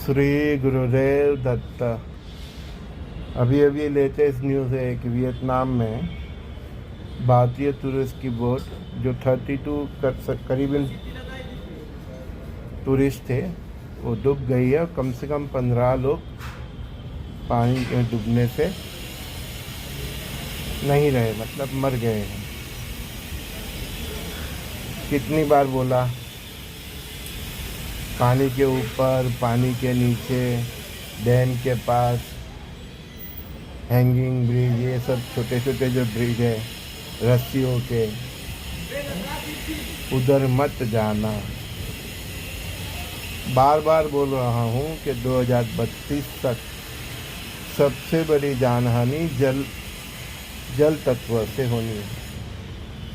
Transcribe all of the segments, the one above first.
श्री गुरुदेव दत्त। अभी अभी latest news है कि वियतनाम में भारतीय टूरिस्ट की बोट जो 32 करीबन टूरिस्ट थे वो डूब गई है और कम से कम 15 लोग पानी में डूबने से नहीं रहे, मतलब मर गए हैं। कितनी बार बोला, पानी के ऊपर, पानी के नीचे, डैम के पास, हैंगिंग ब्रिज, ये सब छोटे छोटे जो ब्रिज है रस्सियों के, उधर मत जाना। बार बार बोल रहा हूँ कि 2032 तक सबसे बड़ी जानहानि जल तत्व से होनी है,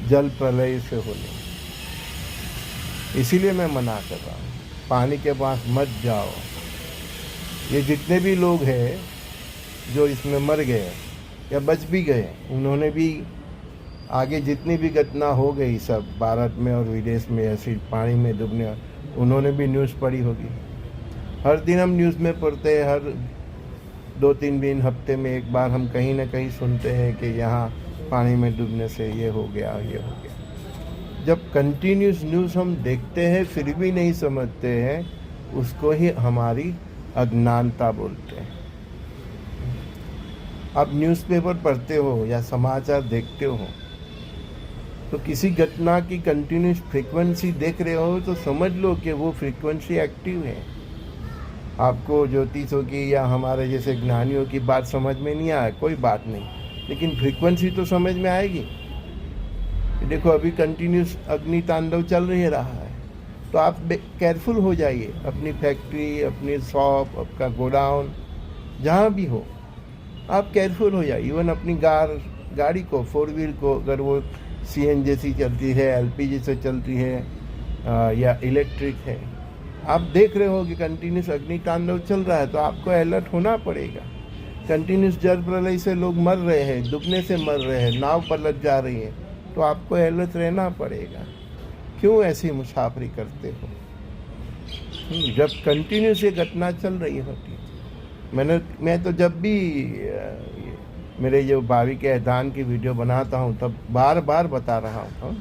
जल प्रलय से होनी है। इसीलिए मैं मना कर रहा हूँ, पानी के पास मत जाओ। ये जितने भी लोग हैं जो इसमें मर गए या बच भी गए, उन्होंने भी आगे जितनी भी घटना हो गई सब भारत में और विदेश में ऐसी पानी में डूबने, उन्होंने भी न्यूज़ पढ़ी होगी। हर दिन हम न्यूज़ में पढ़ते हैं, हर 2-3 दिन, हफ्ते में एक बार हम कहीं ना कहीं सुनते हैं कि यहाँ पानी में डूबने से ये हो गया, ये हो गया। जब कंटिन्यूस न्यूज़ हम देखते हैं फिर भी नहीं समझते हैं, उसको ही हमारी अज्ञानता बोलते हैं। आप न्यूज़पेपर पढ़ते हो या समाचार देखते हो तो किसी घटना की कंटिन्यूस फ्रीक्वेंसी देख रहे हो तो समझ लो कि वो फ्रीक्वेंसी एक्टिव है। आपको ज्योतिषों की या हमारे जैसे ज्ञानियों की बात समझ में नहीं आए, कोई बात नहीं, लेकिन फ्रीक्वेंसी तो समझ में आएगी। देखो अभी कंटिन्यूस अग्नि तांडव चल रहा है, तो आप केयरफुल हो जाइए। अपनी फैक्ट्री, अपनी शॉप, आपका गोडाउन, जहाँ भी हो आप केयरफुल हो जाइए। इवन अपनी गाड़ी को, 4 व्हील को, अगर वो CNG से चलती है, LPG से चलती है या इलेक्ट्रिक है, आप देख रहे हो कि कंटिन्यूस अग्नि तांडव चल रहा है तो आपको अलर्ट होना पड़ेगा। कंटिन्यूस जल प्रलय से लोग मर रहे हैं, डूबने से मर रहे हैं, नाव पलट जा रही है, तो आपको अलर्ट रहना पड़ेगा। क्यों ऐसी मुसाफरी करते हो जब कंटिन्यूस ये घटना चल रही होती? मैं तो जब भी मेरे जो भावी के ऐलान की वीडियो बनाता हूँ तब बार बार बता रहा हूँ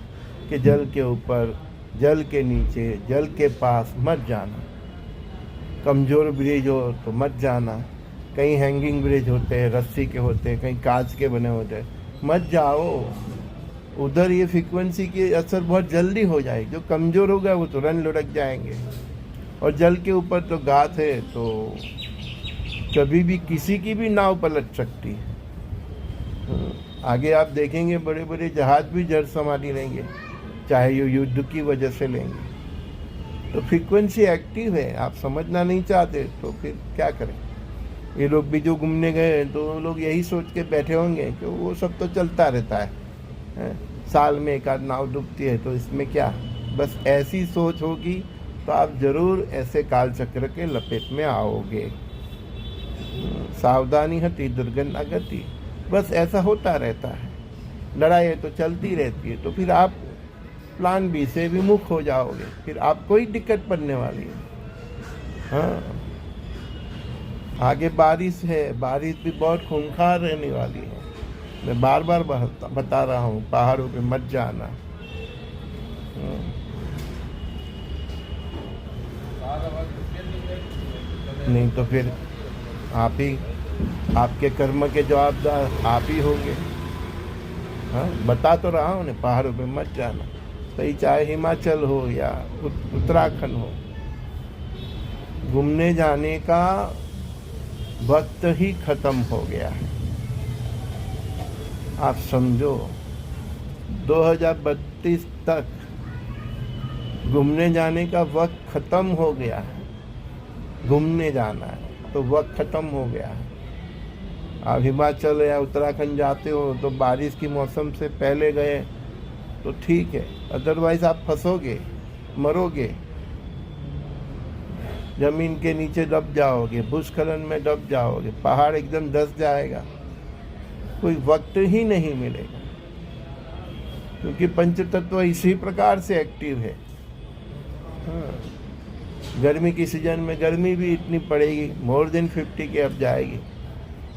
कि जल के ऊपर, जल के नीचे, जल के पास मत जाना। कमज़ोर ब्रिज हो तो मत जाना। कहीं हैंगिंग ब्रिज होते हैं, रस्सी के होते हैं, कहीं कांच के बने होते हैं, मत जाओ उधर। ये फ्रीक्वेंसी की असर बहुत जल्दी हो जाएगी। जो कमज़ोर होगा वो तुरंत लुढ़क जाएंगे। और जल के ऊपर तो गात है, तो कभी भी किसी की भी नाव पलट सकती है। आगे आप देखेंगे बड़े बड़े जहाज भी जल समाधि लेंगे, चाहे ये युद्ध की वजह से लेंगे। तो फ्रीक्वेंसी एक्टिव है, आप समझना नहीं चाहते तो फिर क्या करें। ये लोग भी जो घूमने गए तो वो लोग यही सोच के बैठे होंगे कि वो सब तो चलता रहता है, साल में एक आध नाव डूबती है तो इसमें क्या। बस ऐसी सोच होगी तो आप ज़रूर ऐसे काल चक्र के लपेट में आओगे। सावधानी हटी दुर्घटना घटी, बस ऐसा होता रहता है। लड़ाई तो चलती रहती है, तो फिर आप प्लान B से विमुख हो जाओगे, फिर आपको ही दिक्कत पड़ने वाली है। हाँ, आगे बारिश है, बारिश भी बहुत खूंखार रहने वाली है। मैं बार बार बता रहा हूँ, पहाड़ों पे मत जाना। नहीं तो फिर आपके कर्म के जवाबदार आप ही होंगे। हाँ, बता तो रहा हूँ ना, पहाड़ों पे मत जाना। सही, चाहे हिमाचल हो या उत्तराखंड हो, घूमने जाने का वक्त ही खत्म हो गया है। आप समझो 2032 तक घूमने जाने का वक्त खत्म हो गया है। घूमने जाना है तो वक्त खत्म हो गया है। आप हिमाचल या उत्तराखंड जाते हो तो बारिश की मौसम से पहले गए तो ठीक है, अदरवाइज आप फंसोगे, मरोगे, जमीन के नीचे दब जाओगे, भूस्खलन में दब जाओगे, पहाड़ एकदम धंस जाएगा, कोई वक्त ही नहीं मिलेगा। क्योंकि पंचतत्व इसी प्रकार से एक्टिव है। हाँ, गर्मी की सीजन में गर्मी भी इतनी पड़ेगी, मोर देन 50 के अब जाएगी,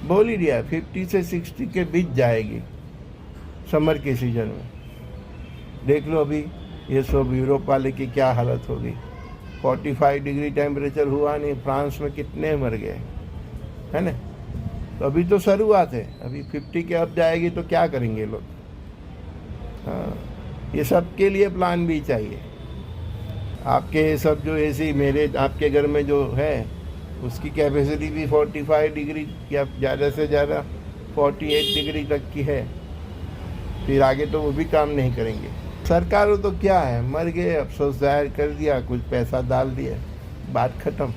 बोल ही दिया 50 से 60 के बीच जाएगी समर के सीजन में। देख लो अभी ये सब यूरोप वाले की क्या हालत होगी। 45 डिग्री टेम्परेचर हुआ नहीं, फ्रांस में कितने मर गए, है ना। तो अभी तो शुरुआत है, अभी 50 के अब जाएगी तो क्या करेंगे लोग। हाँ, ये सब के लिए प्लान भी चाहिए। आपके सब जो एसी मेरे आपके घर में जो है उसकी कैपेसिटी भी 45 डिग्री या ज़्यादा से ज़्यादा 48 डिग्री तक की है, फिर आगे तो वो भी काम नहीं करेंगे। सरकारों तो क्या है, मर गए, अफसोस जाहिर कर दिया, कुछ पैसा डाल दिया, बात खत्म।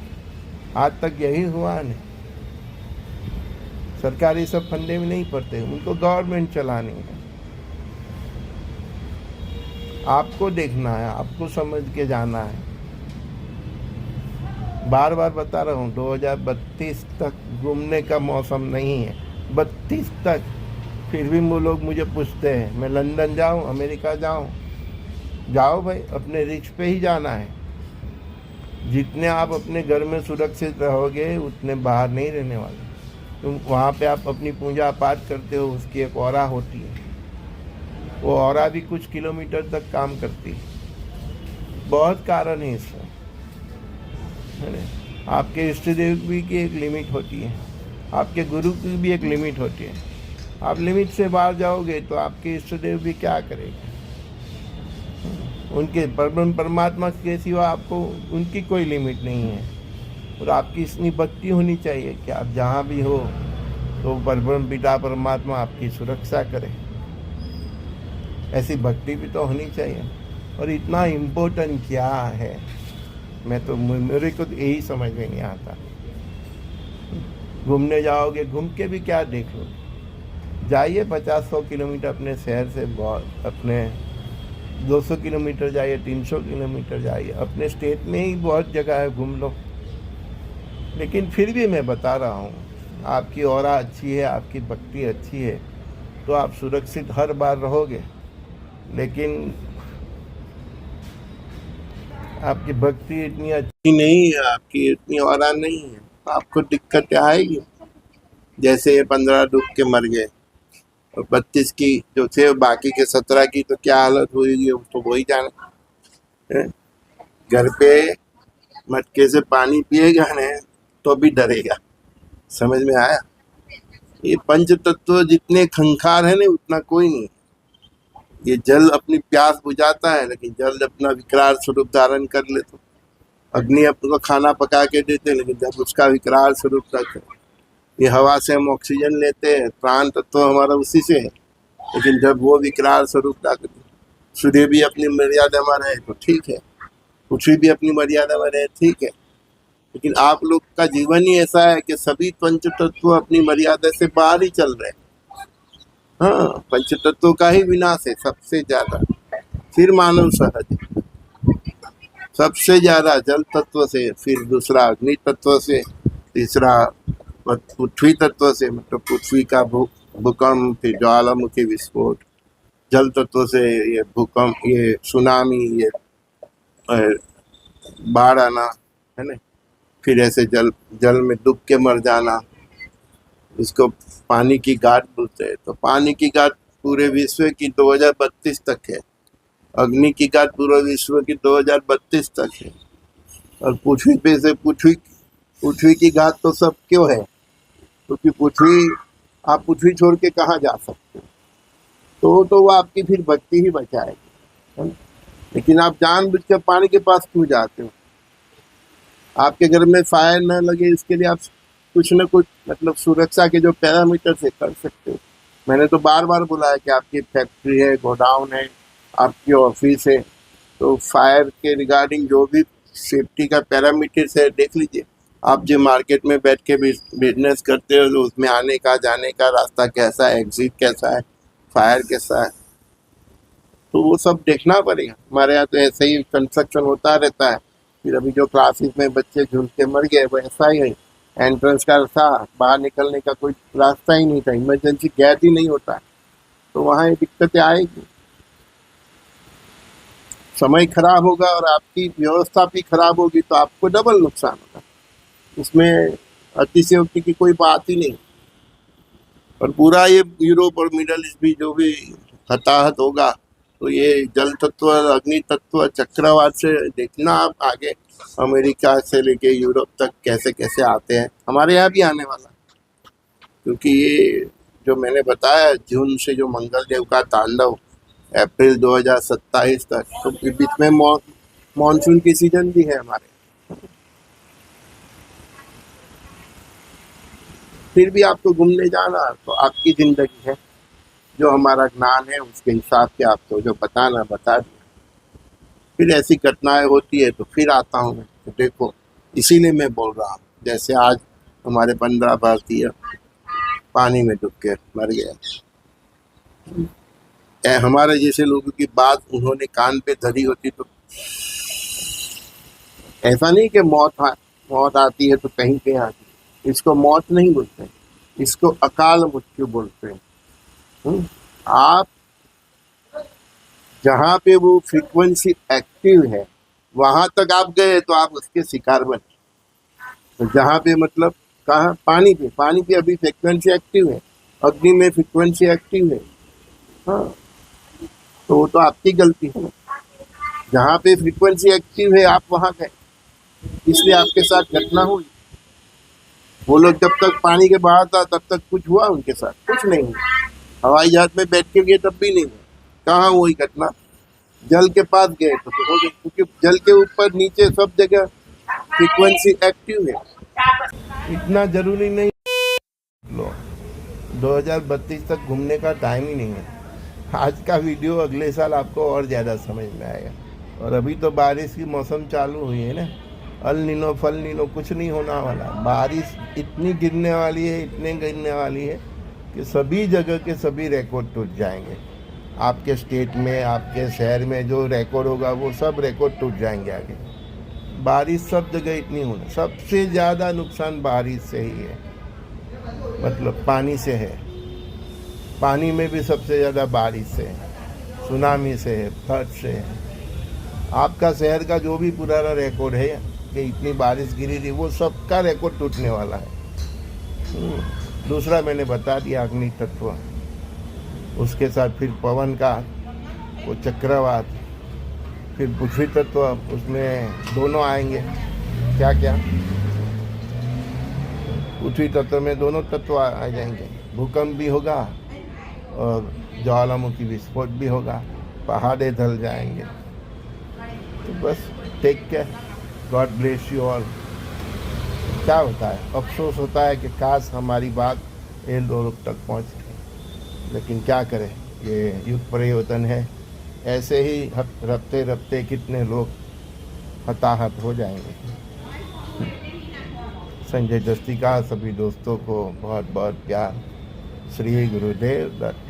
आज तक यही हुआ नहीं। सरकार ये सब फंडे में नहीं पड़ते, उनको गवर्नमेंट चलानी है। आपको देखना है, आपको समझ के जाना है। बार बार बता रहा हूँ 2032 तक घूमने का मौसम नहीं है, 32 तक। फिर भी वो लोग मुझे पूछते हैं मैं लंदन जाऊँ, अमेरिका जाऊँ। जाओ भाई, अपने रिस्क पे ही जाना है। जितने आप अपने घर में सुरक्षित रहोगे उतने बाहर नहीं रहने वाले। तुम वहाँ पे आप अपनी पूजा पाठ करते हो, उसकी एक ऑरा होती है, वो ऑरा भी कुछ किलोमीटर तक काम करती है। बहुत कारण है इसमें, है ना। आपके इष्ट देव भी की एक लिमिट होती है, आपके गुरु की भी एक लिमिट होती है। आप लिमिट से बाहर जाओगे तो आपके इष्ट देव भी क्या करेंगे। उनके परमात्मा के सिवा आपको उनकी कोई लिमिट नहीं है। और आपकी इतनी भक्ति होनी चाहिए कि आप जहाँ भी हो तो परम पिता परमात्मा आपकी सुरक्षा करे। ऐसी भक्ति भी तो होनी चाहिए। और इतना इम्पोर्टेंट क्या है, मैं तो मेरे को यही समझ में नहीं आता। घूमने जाओगे, घूम के भी क्या देख लो। जाइए 50-100 किलोमीटर अपने शहर से, बहुत अपने 200 किलोमीटर जाइए, 300 किलोमीटर जाइए, अपने स्टेट में ही बहुत जगह है, घूम लो। लेकिन फिर भी मैं बता रहा हूँ, आपकी ऑरा अच्छी है, आपकी भक्ति अच्छी है तो आप सुरक्षित हर बार रहोगे। लेकिन आपकी भक्ति इतनी अच्छी नहीं है, आपकी इतनी ऑरा नहीं है, आपको दिक्कत आएगी। जैसे ये 15 डूब के मर गए और 32 की जो थे, बाकी के 17 की तो क्या हालत हुई तो वही जाने। घर पे मटके से पानी पिएगा न तो भी डरेगा। समझ में आया। ये पंच तत्व जितने खंखार है ना उतना कोई नहीं। ये जल अपनी प्यास बुझाता है, लेकिन जल अपना विकराल स्वरूप धारण कर ले तो अग्नि अपने खाना पका के देते, लेकिन जब उसका विकराल स्वरूप तक है। ये हवा से हम ऑक्सीजन लेते हैं, प्राण तत्व हमारा उसी से है, लेकिन जब वो विकराल स्वरूप तक, सूर्य भी अपनी मर्यादा में रहे तो ठीक है, पृथ्वी भी अपनी मर्यादा में रहे ठीक है। लेकिन आप लोग का जीवन ही ऐसा है कि सभी पंच तत्व अपनी मर्यादा से बाहर ही चल रहे हैं। हाँ, पंच तत्वों का ही विनाश है सबसे ज्यादा, फिर मानव सहज, सबसे ज्यादा जल तत्व से, फिर दूसरा अग्नि तत्व से, तीसरा पृथ्वी तत्व से, मतलब पृथ्वी का भूकंप, फिर ज्वालामुखी विस्फोट, जल तत्व से ये भूकंप, ये सुनामी, ये बाढ़ आना, है ना। फिर ऐसे जल में डूब के मर जाना, इसको पानी की गाठ बोलते हैं। तो पानी की गाठ पूरे विश्व की 2032 तक है, अग्नि की गाठ पूरे विश्व की 2032 तक है, और पृथ्वी पे से पृथ्वी की गाठ तो सब क्यों है, क्योंकि आप पृथ्वी छोड़ के कहाँ जा सकते हो। तो वो आपकी फिर भक्ति ही बचाएगी। लेकिन आप जानबूझ के पानी के पास क्यों जाते हो। आपके घर में फायर न लगे इसके लिए आप कुछ न कुछ मतलब सुरक्षा के जो पैरामीटर से कर सकते हो। मैंने तो बार बार बोला है कि आपकी फैक्ट्री है, गोडाउन है, आपकी ऑफिस है, तो फायर के रिगार्डिंग जो भी सेफ्टी का पैरामीटर्स है देख लीजिए। आप जो मार्केट में बैठ के बिजनेस करते हो तो उसमें आने का जाने का रास्ता कैसा है, एग्जिट कैसा है, फायर कैसा है, तो वो सब देखना पड़ेगा। हमारे यहाँ तो ऐसे ही कंस्ट्रक्शन होता रहता है। फिर अभी जो क्लासेस में बच्चे झूल के मर गए वो ऐसा ही है, एंट्रेंस का था, बाहर निकलने का कोई रास्ता ही नहीं था, इमरजेंसी गेट ही नहीं होता, तो वहाँ ये दिक्कतें आएगी। समय खराब होगा और आपकी व्यवस्था भी खराब होगी तो आपको डबल नुकसान होगा। इसमें अतिशयोक्ति की कोई बात ही नहीं। और पूरा ये यूरोप और मिडल ईस्ट भी जो भी हताहत होगा तो ये जल तत्व, अग्नि तत्व, चक्रवात से देखना आप आगे अमेरिका से लेके यूरोप तक कैसे कैसे आते हैं, हमारे यहाँ भी आने वाला। क्योंकि ये जो मैंने बताया जून से जो मंगल देव का तांडव अप्रैल 2027 तक, तो बीच में मानसून की सीजन भी है हमारे। फिर भी आपको घूमने जाना तो आपकी जिंदगी है, जो हमारा ज्ञान है उसके हिसाब से आपको जो बताना बता दिया। फिर ऐसी घटनाएं होती है तो फिर आता हूँ मैं, तो देखो इसीलिए मैं बोल रहा हूँ। जैसे आज हमारे 15 भारतीय पानी में डूब के मर गए, हमारे जैसे लोगों की बात उन्होंने कान पे धरी होती तो ऐसा नहीं कि मौत आती है तो कहीं पे आती है। इसको मौत नहीं बोलते, इसको अकाल मृत्यु बोलते हैं। आप जहाँ पे वो फ्रीक्वेंसी एक्टिव है वहां तक आप गए तो आप उसके शिकार बने। तो जहाँ पे मतलब कहाँ, पानी पे अभी फ्रीक्वेंसी एक्टिव है, अग्नि में फ्रीक्वेंसी एक्टिव है। हाँ, तो वो तो आपकी गलती है। जहाँ पे फ्रीक्वेंसी एक्टिव है आप वहां गए, इसलिए आपके साथ घटना हुई। वो लोग जब तक पानी के बाहर था तब तक कुछ हुआ उनके साथ? कुछ नहीं हुआ। हवाई जहाज में बैठ के गए तब भी नहीं हुआ। कहाँ हुई घटना? जल के पास गए तो हो गई, क्योंकि जल के ऊपर नीचे सब जगह फ्रीक्वेंसी एक्टिव है। इतना जरूरी नहीं लो, 2032 तक घूमने का टाइम ही नहीं है। आज का वीडियो अगले साल आपको और ज़्यादा समझ में आएगा। और अभी तो बारिश की मौसम चालू हुई है ना, अल नीनो फल नीनो कुछ नहीं होना वाला। बारिश इतनी गिरने वाली है कि सभी जगह के सभी रिकॉर्ड टूट जाएंगे। आपके स्टेट में, आपके शहर में जो रिकॉर्ड होगा वो सब रिकॉर्ड टूट जाएंगे आगे। बारिश सब जगह इतनी होना, सबसे ज़्यादा नुकसान बारिश से ही है, मतलब पानी से है। पानी में भी सबसे ज़्यादा बारिश से है, सुनामी से है, फ्लड से है। आपका शहर का जो भी पुराना रिकॉर्ड है कि इतनी बारिश गिरी थी, वो सबका रिकॉर्ड टूटने वाला है। दूसरा मैंने बता दिया अग्नि तत्व, उसके साथ फिर पवन का वो चक्रवात, फिर पृथ्वी तत्व, उसमें दोनों आएंगे। क्या क्या? पृथ्वी तत्व में दोनों तत्व आ जाएंगे। भूकंप भी होगा और ज्वालामुखी विस्फोट भी होगा, पहाड़े ढल जाएंगे। तो बस take care, god bless you all. क्या होता है, अफसोस होता है कि काश हमारी बात ये लोग तक पहुँच, लेकिन क्या करें, ये युग परिवर्तन है। ऐसे ही रफ्ते रफ्ते कितने लोग हताहत हो जाएंगे। संजय दस्ती का सभी दोस्तों को बहुत बहुत प्यार। श्री गुरुदेव दत्त।